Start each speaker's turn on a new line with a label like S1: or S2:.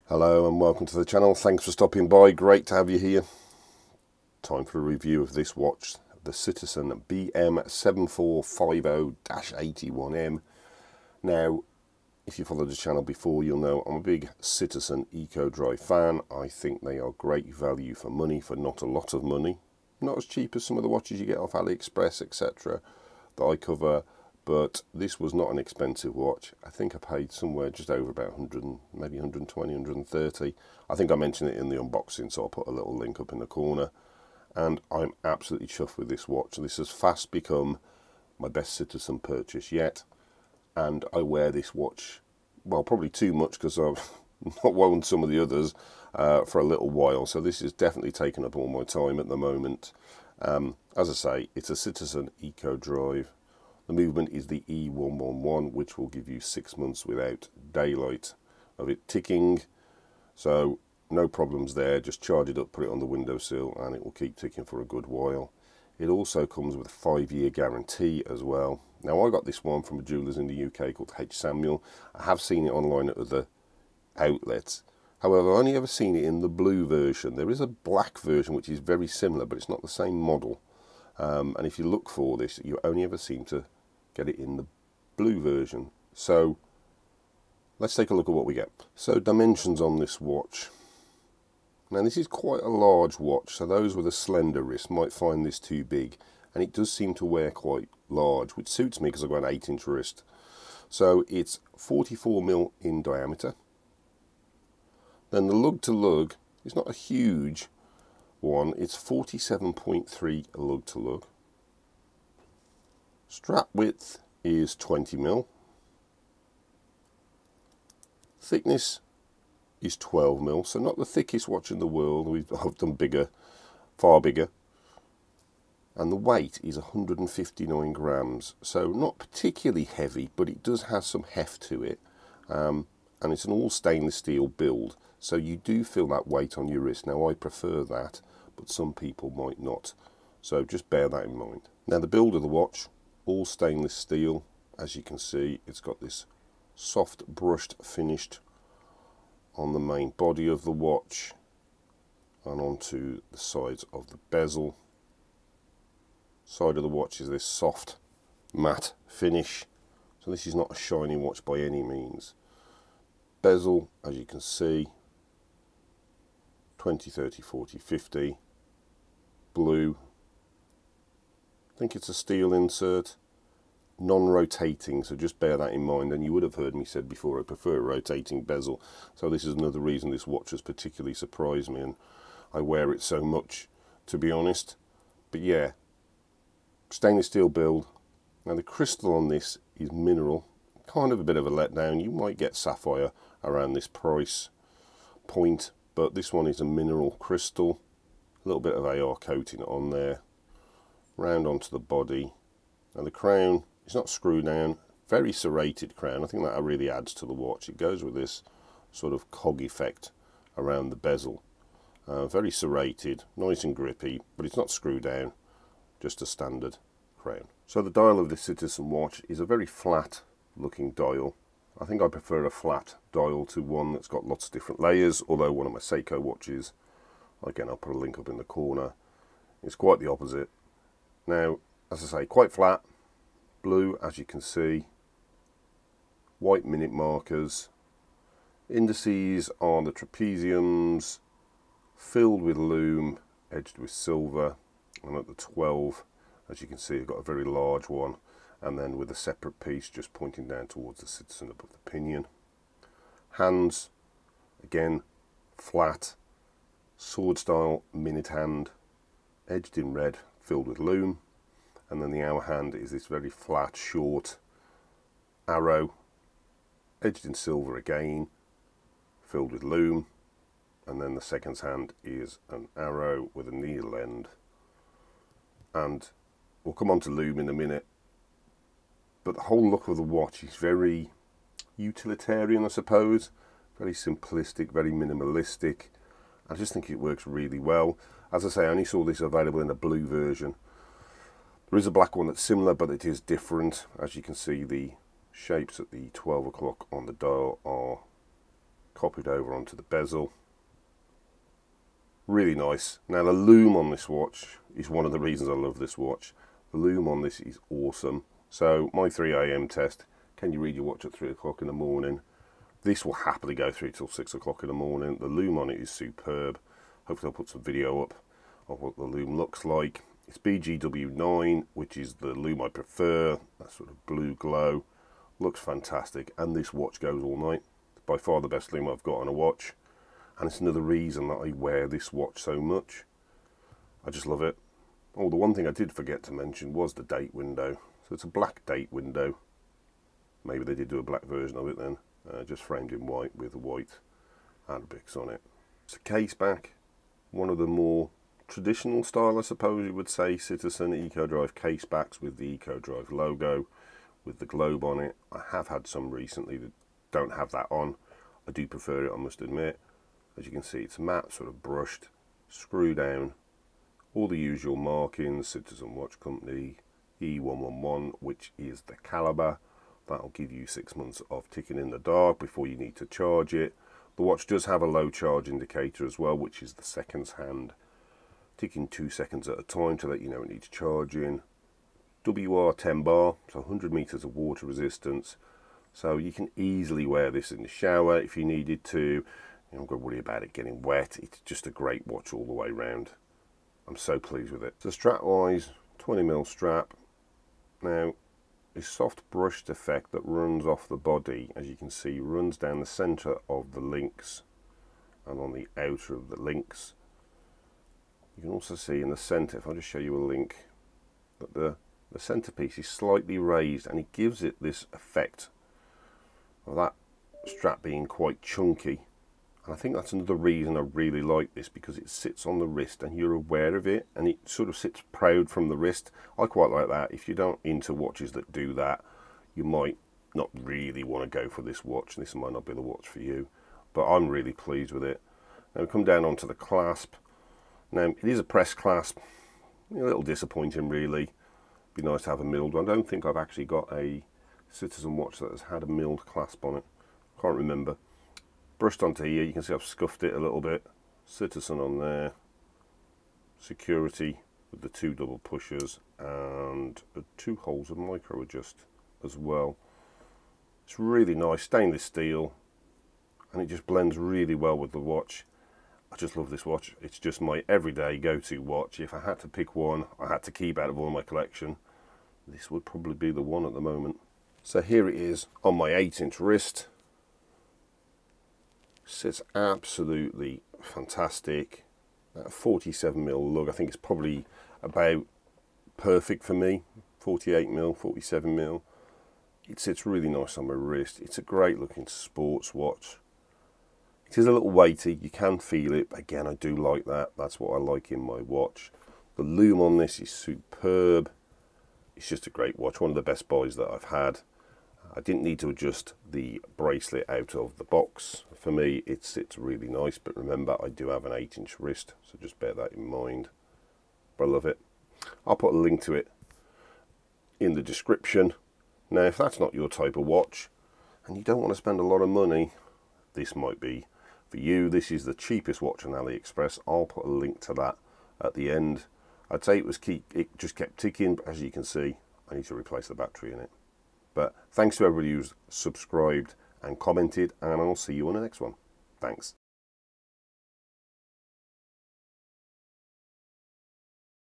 S1: Hello and welcome to the channel. Thanks for stopping by. Great to have you here. Time for a review of this watch, the Citizen BM7450-81M. Now, if you followed the channel before, you'll know I'm a big Citizen Eco Drive fan. I think they are great value for money for not a lot of money. Not as cheap as some of the watches you get off AliExpress, etc. that I cover. But this was not an expensive watch. I think I paid somewhere just over about 100, maybe 120, 130. I think I mentioned it in the unboxing, so I'll put a little link up in the corner. And I'm absolutely chuffed with this watch. This has fast become my best Citizen purchase yet. And I wear this watch, well, probably too much because I've not worn some of the others for a little while. So this is definitely taking up all my time at the moment. As I say, it's a Citizen Eco Drive. The movement is the E111, which will give you 6 months without daylight of it ticking. So no problems there. Just charge it up, put it on the windowsill, and it will keep ticking for a good while. It also comes with a 5-year guarantee as well. Now, I got this one from a jewellers in the UK called H. Samuel. I have seen it online at other outlets. However, I've only ever seen it in the blue version. There is a black version which is very similar, but it's not the same model. And if you look for this, you only ever seem to get it in the blue version. So let's take a look at what we get. So dimensions on this watch. Now this is quite a large watch, so those with a slender wrist might find this too big, and it does seem to wear quite large, which suits me because I've got an 8-inch wrist. So it's 44mm in diameter. Then the lug to lug is not a huge one, it's 47.3 lug to lug. Strap width is 20mm. Thickness is 12mm, so not the thickest watch in the world. I've done bigger, far bigger. And the weight is 159 grams, so not particularly heavy, but it does have some heft to it. And it's an all stainless steel build, so you do feel that weight on your wrist. Now I prefer that, but some people might not, so just bear that in mind. Now the build of the watch, all stainless steel. As you can see, it's got this soft brushed finished on the main body of the watch and onto the sides of the bezel. Side of the watch is this soft matte finish, so this is not a shiny watch by any means. Bezel, as you can see, 20, 30, 40, 50, blue. I think it's a steel insert, non-rotating, so just bear that in mind. And you would have heard me said before I prefer a rotating bezel, so this is another reason this watch has particularly surprised me, and I wear it so much, to be honest. But yeah, stainless steel build. Now the crystal on this is mineral, kind of a bit of a letdown. You might get sapphire around this price point, but this one is a mineral crystal, a little bit of AR coating on there. Round onto the body, and the crown is not screw down, very serrated crown. I think that really adds to the watch. It goes with this sort of cog effect around the bezel. Very serrated, nice and grippy, but it's not screw down, just a standard crown. So the dial of this Citizen watch is a very flat looking dial. I think I prefer a flat dial to one that's got lots of different layers, although one of my Seiko watches, again I'll put a link up in the corner, is quite the opposite. Now, as I say, quite flat, blue as you can see, white minute markers, indices are the trapeziums, filled with lume, edged with silver, and at the 12, as you can see, I've got a very large one, and then with a separate piece just pointing down towards the Citizen above the pinion. Hands, again, flat, sword style minute hand, edged in red, filled with lume, and then the hour hand is this very flat, short arrow, edged in silver again, filled with lume, and then the seconds hand is an arrow with a needle end. And we'll come on to lume in a minute, but the whole look of the watch is very utilitarian, I suppose, very simplistic, very minimalistic. I just think it works really well. As I say, I only saw this available in a blue version. There is a black one that's similar, but it is different. As you can see, the shapes at the 12 o'clock on the dial are copied over onto the bezel. Really nice. Now the Lume on this watch is one of the reasons I love this watch. The Lume on this is awesome. So my 3 AM test, can you read your watch at 3 o'clock in the morning? This will happily go through till 6 o'clock in the morning. The Lume on it is superb. Hopefully I'll put some video up of what the Lume looks like. It's BGW9, which is the Lume I prefer. That sort of blue glow. Looks fantastic. And this watch goes all night. It's by far the best Lume I've got on a watch. And it's another reason that I wear this watch so much. I just love it. Oh, the one thing I did forget to mention was the date window. So it's a black date window. Maybe they did do a black version of it then. Just framed in white with white Adbix on it. It's a case back. One of the more traditional style, I suppose you would say, Citizen Eco Drive case backs with the Eco Drive logo, with the globe on it. I have had some recently that don't have that on. I do prefer it, I must admit. As you can see, it's matte, sort of brushed, screw down, all the usual markings, Citizen Watch Company, E111, which is the caliber. That'll give you 6 months of ticking in the dark before you need to charge it. The watch does have a low charge indicator as well, which is the seconds hand, ticking 2 seconds at a time to let you know it needs charging. WR10 bar, so 100 meters of water resistance. So you can easily wear this in the shower if you needed to. You don't got to worry about it getting wet. It's just a great watch all the way round. I'm so pleased with it. So strap wise, 20mm strap. Now, a soft brushed effect that runs off the body, as you can see, runs down the center of the links and on the outer of the links. You can also see in the center, if I just show you a link, that the centerpiece is slightly raised, and it gives it this effect of that strap being quite chunky. And I think that's another reason I really like this, because it sits on the wrist and you're aware of it, and it sort of sits proud from the wrist. I quite like that. If you don't into watches that do that, you might not really want to go for this watch. This might not be the watch for you, but I'm really pleased with it. Now we come down onto the clasp. Now it is a press clasp, a little disappointing really. Be nice to have a milled one. I don't think I've actually got a Citizen watch that has had a milled clasp on it. Can't remember. Brushed onto here, you can see I've scuffed it a little bit. Citizen on there. Security with the 2 double pushers and 2 holes of micro adjust as well. It's really nice, stainless steel, and it just blends really well with the watch. I just love this watch. It's just my everyday go-to watch. If I had to pick one I had to keep out of all my collection, this would probably be the one at the moment. So here it is on my 8-inch wrist. Sits absolutely fantastic. 47mm lug, I think it's probably about perfect for me. 48mm, 47mm. It sits really nice on my wrist. It's a great looking sports watch. It is a little weighty, you can feel it, but again I do like that. That's what I like in my watch. The Lume on this is superb. It's just a great watch, one of the best buys that I've had. I didn't need to adjust the bracelet out of the box. For me, it sits really nice, but remember, I do have an 8-inch wrist, so just bear that in mind. But I love it. I'll put a link to it in the description. Now, if that's not your type of watch, and you don't want to spend a lot of money, this might be for you. This is the cheapest watch on AliExpress. I'll put a link to that at the end. I'd say it just kept ticking, but as you can see, I need to replace the battery in it. But thanks to everybody who's subscribed and commented, and I'll see you on the next one. Thanks.